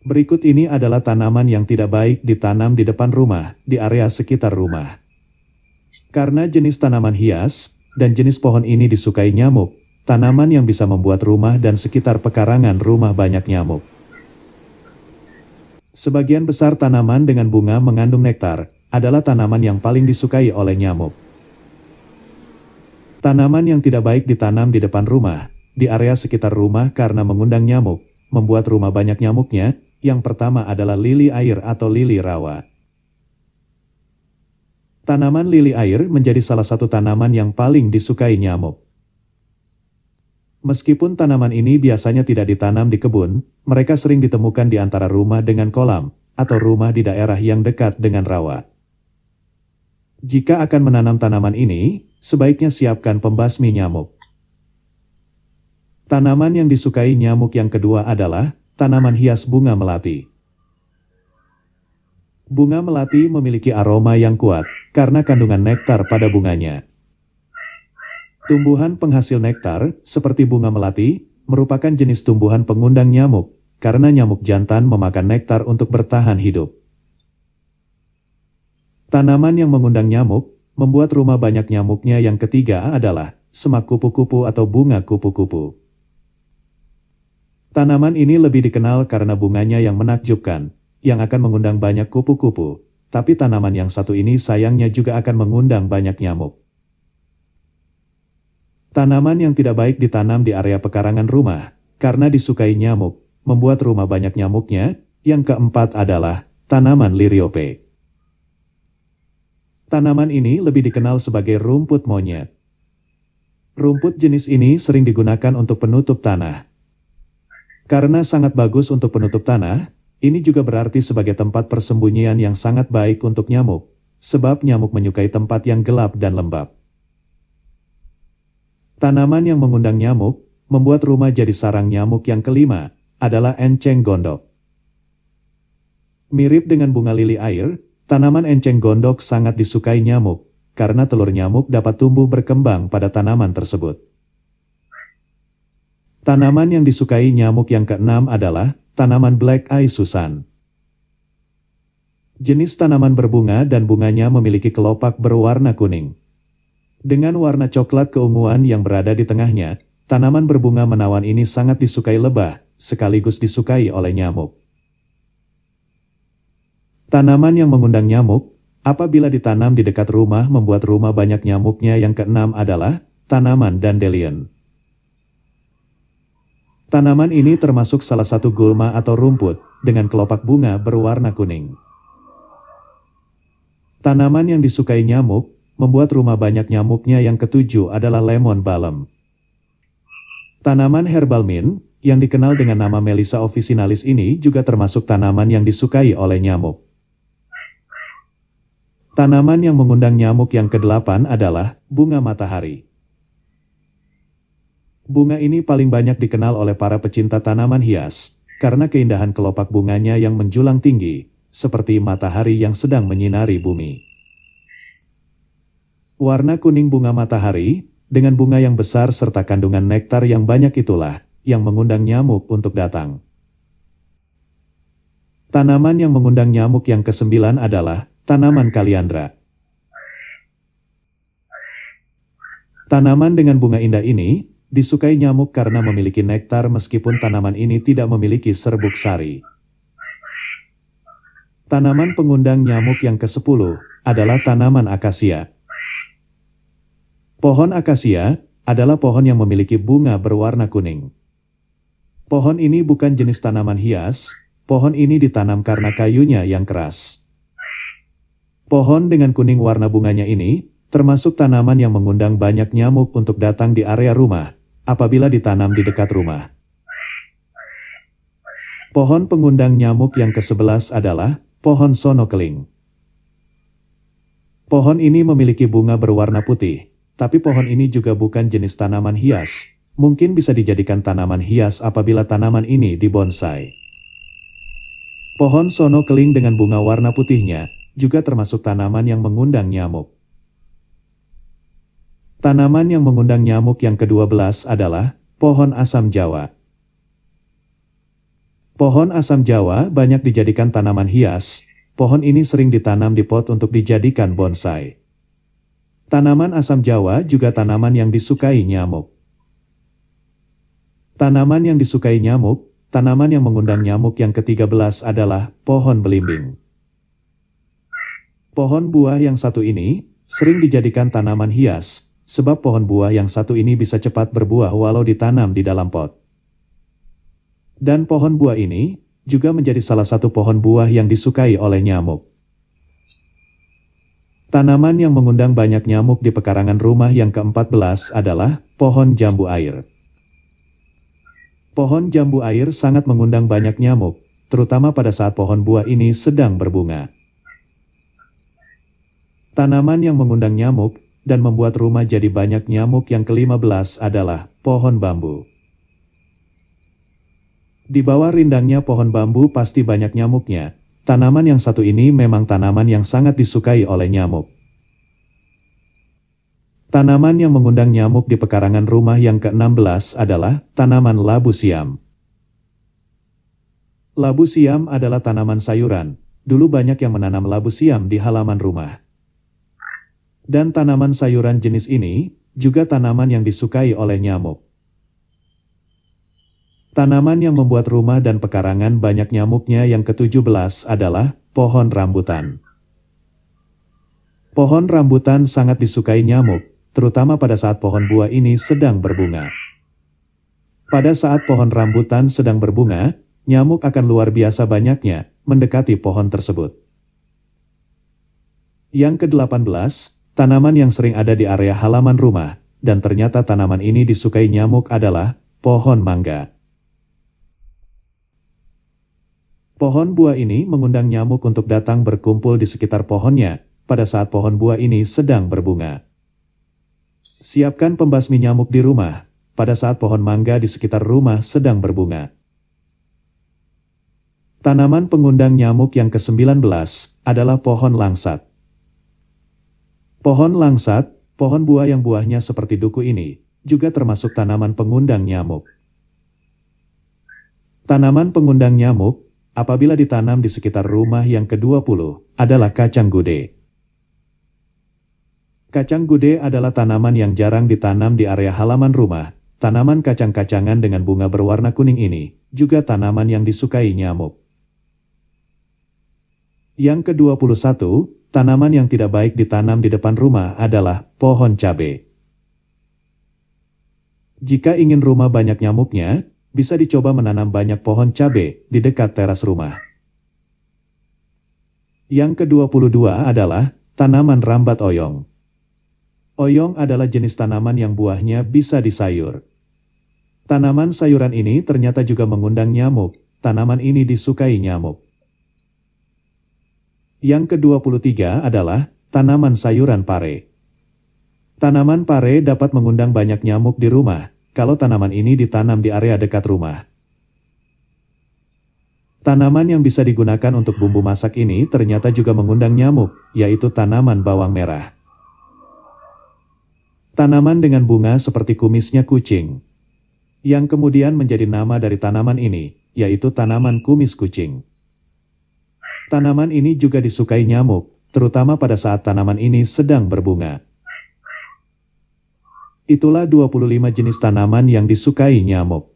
Berikut ini adalah tanaman yang tidak baik ditanam di depan rumah, di area sekitar rumah. Karena jenis tanaman hias, dan jenis pohon ini disukai nyamuk, tanaman yang bisa membuat rumah dan sekitar pekarangan rumah banyak nyamuk. Sebagian besar tanaman dengan bunga mengandung nektar, adalah tanaman yang paling disukai oleh nyamuk. Tanaman yang tidak baik ditanam di depan rumah, di area sekitar rumah karena mengundang nyamuk, membuat rumah banyak nyamuknya. Yang pertama adalah lili air atau lili rawa. Tanaman lili air menjadi salah satu tanaman yang paling disukai nyamuk. Meskipun tanaman ini biasanya tidak ditanam di kebun, mereka sering ditemukan di antara rumah dengan kolam, atau rumah di daerah yang dekat dengan rawa. Jika akan menanam tanaman ini, sebaiknya siapkan pembasmi nyamuk. Tanaman yang disukai nyamuk yang kedua adalah tanaman hias bunga melati. Bunga melati memiliki aroma yang kuat, karena kandungan nektar pada bunganya. Tumbuhan penghasil nektar, seperti bunga melati, merupakan jenis tumbuhan pengundang nyamuk, karena nyamuk jantan memakan nektar untuk bertahan hidup. Tanaman yang mengundang nyamuk, membuat rumah banyak nyamuknya. Yang ketiga adalah semak kupu-kupu atau bunga kupu-kupu. Tanaman ini lebih dikenal karena bunganya yang menakjubkan, yang akan mengundang banyak kupu-kupu, tapi tanaman yang satu ini sayangnya juga akan mengundang banyak nyamuk. Tanaman yang tidak baik ditanam di area pekarangan rumah, karena disukai nyamuk, membuat rumah banyak nyamuknya. Yang keempat adalah tanaman liriope. Tanaman ini lebih dikenal sebagai rumput monyet. Rumput jenis ini sering digunakan untuk penutup tanah. Karena sangat bagus untuk penutup tanah, ini juga berarti sebagai tempat persembunyian yang sangat baik untuk nyamuk, sebab nyamuk menyukai tempat yang gelap dan lembab. Tanaman yang mengundang nyamuk, membuat rumah jadi sarang nyamuk. Yang kelima, adalah enceng gondok. Mirip dengan bunga lili air, tanaman enceng gondok sangat disukai nyamuk, karena telur nyamuk dapat tumbuh berkembang pada tanaman tersebut. Tanaman yang disukai nyamuk yang keenam adalah tanaman black eye Susan. Jenis tanaman berbunga dan bunganya memiliki kelopak berwarna kuning. Dengan warna coklat keunguan yang berada di tengahnya, tanaman berbunga menawan ini sangat disukai lebah, sekaligus disukai oleh nyamuk. Tanaman yang mengundang nyamuk, apabila ditanam di dekat rumah membuat rumah banyak nyamuknya. Yang keenam adalah tanaman dandelion. Tanaman ini termasuk salah satu gulma atau rumput, dengan kelopak bunga berwarna kuning. Tanaman yang disukai nyamuk, membuat rumah banyak nyamuknya. Yang ketujuh adalah lemon balm. Tanaman herbal mint, yang dikenal dengan nama Melissa officinalis ini juga termasuk tanaman yang disukai oleh nyamuk. Tanaman yang mengundang nyamuk yang kedelapan adalah bunga matahari. Bunga ini paling banyak dikenal oleh para pecinta tanaman hias, karena keindahan kelopak bunganya yang menjulang tinggi, seperti matahari yang sedang menyinari bumi. Warna kuning bunga matahari, dengan bunga yang besar serta kandungan nektar yang banyak itulah, yang mengundang nyamuk untuk datang. Tanaman yang mengundang nyamuk yang kesembilan adalah tanaman kaliandra. Tanaman dengan bunga indah ini disukai nyamuk karena memiliki nektar meskipun tanaman ini tidak memiliki serbuk sari. Tanaman pengundang nyamuk yang ke-10 adalah tanaman akasia. Pohon akasia adalah pohon yang memiliki bunga berwarna kuning. Pohon ini bukan jenis tanaman hias, pohon ini ditanam karena kayunya yang keras. Pohon dengan kuning warna bunganya ini termasuk tanaman yang mengundang banyak nyamuk untuk datang di area rumah, apabila ditanam di dekat rumah. Pohon pengundang nyamuk yang ke-11 adalah pohon sonokeling. Pohon ini memiliki bunga berwarna putih, tapi pohon ini juga bukan jenis tanaman hias, mungkin bisa dijadikan tanaman hias apabila tanaman ini dibonsai. Pohon sonokeling dengan bunga warna putihnya juga termasuk tanaman yang mengundang nyamuk. Tanaman yang mengundang nyamuk yang ke-12 adalah pohon asam Jawa. Pohon asam Jawa banyak dijadikan tanaman hias. Pohon ini sering ditanam di pot untuk dijadikan bonsai. Tanaman asam Jawa juga tanaman yang disukai nyamuk. Tanaman yang disukai nyamuk, tanaman yang mengundang nyamuk yang ke-13 adalah pohon belimbing. Pohon buah yang satu ini sering dijadikan tanaman hias, sebab pohon buah yang satu ini bisa cepat berbuah walau ditanam di dalam pot. Dan pohon buah ini juga menjadi salah satu pohon buah yang disukai oleh nyamuk. Tanaman yang mengundang banyak nyamuk di pekarangan rumah yang ke-14 adalah pohon jambu air. Pohon jambu air sangat mengundang banyak nyamuk, terutama pada saat pohon buah ini sedang berbunga. Tanaman yang mengundang nyamuk dan membuat rumah jadi banyak nyamuk yang ke-15 adalah pohon bambu. Di bawah rindangnya pohon bambu pasti banyak nyamuknya. Tanaman yang satu ini memang tanaman yang sangat disukai oleh nyamuk. Tanaman yang mengundang nyamuk di pekarangan rumah yang ke-16 adalah tanaman labu siam. Labu siam adalah tanaman sayuran. Dulu banyak yang menanam labu siam di halaman rumah. Dan tanaman sayuran jenis ini juga tanaman yang disukai oleh nyamuk. Tanaman yang membuat rumah dan pekarangan banyak nyamuknya yang ke-17 adalah pohon rambutan. Pohon rambutan sangat disukai nyamuk, terutama pada saat pohon buah ini sedang berbunga. Pada saat pohon rambutan sedang berbunga, nyamuk akan luar biasa banyaknya mendekati pohon tersebut. Yang ke-18, tanaman yang sering ada di area halaman rumah, dan ternyata tanaman ini disukai nyamuk adalah pohon mangga. Pohon buah ini mengundang nyamuk untuk datang berkumpul di sekitar pohonnya pada saat pohon buah ini sedang berbunga. Siapkan pembasmi nyamuk di rumah pada saat pohon mangga di sekitar rumah sedang berbunga. Tanaman pengundang nyamuk yang ke-19 adalah pohon langsat. Pohon langsat, pohon buah yang buahnya seperti duku ini, juga termasuk tanaman pengundang nyamuk. Tanaman pengundang nyamuk apabila ditanam di sekitar rumah yang ke-20 adalah kacang gude. Kacang gude adalah tanaman yang jarang ditanam di area halaman rumah. Tanaman kacang-kacangan dengan bunga berwarna kuning ini juga tanaman yang disukai nyamuk. Yang ke-21, tanaman yang tidak baik ditanam di depan rumah adalah pohon cabai. Jika ingin rumah banyak nyamuknya, bisa dicoba menanam banyak pohon cabai di dekat teras rumah. Yang ke-22 adalah tanaman rambat oyong. Oyong adalah jenis tanaman yang buahnya bisa disayur. Tanaman sayuran ini ternyata juga mengundang nyamuk. Tanaman ini disukai nyamuk. Yang ke-23 adalah tanaman sayuran pare. Tanaman pare dapat mengundang banyak nyamuk di rumah kalau tanaman ini ditanam di area dekat rumah. Tanaman yang bisa digunakan untuk bumbu masak ini ternyata juga mengundang nyamuk, yaitu tanaman bawang merah. Tanaman dengan bunga seperti kumisnya kucing, yang kemudian menjadi nama dari tanaman ini, yaitu tanaman kumis kucing. Tanaman ini juga disukai nyamuk, terutama pada saat tanaman ini sedang berbunga. Itulah 25 jenis tanaman yang disukai nyamuk.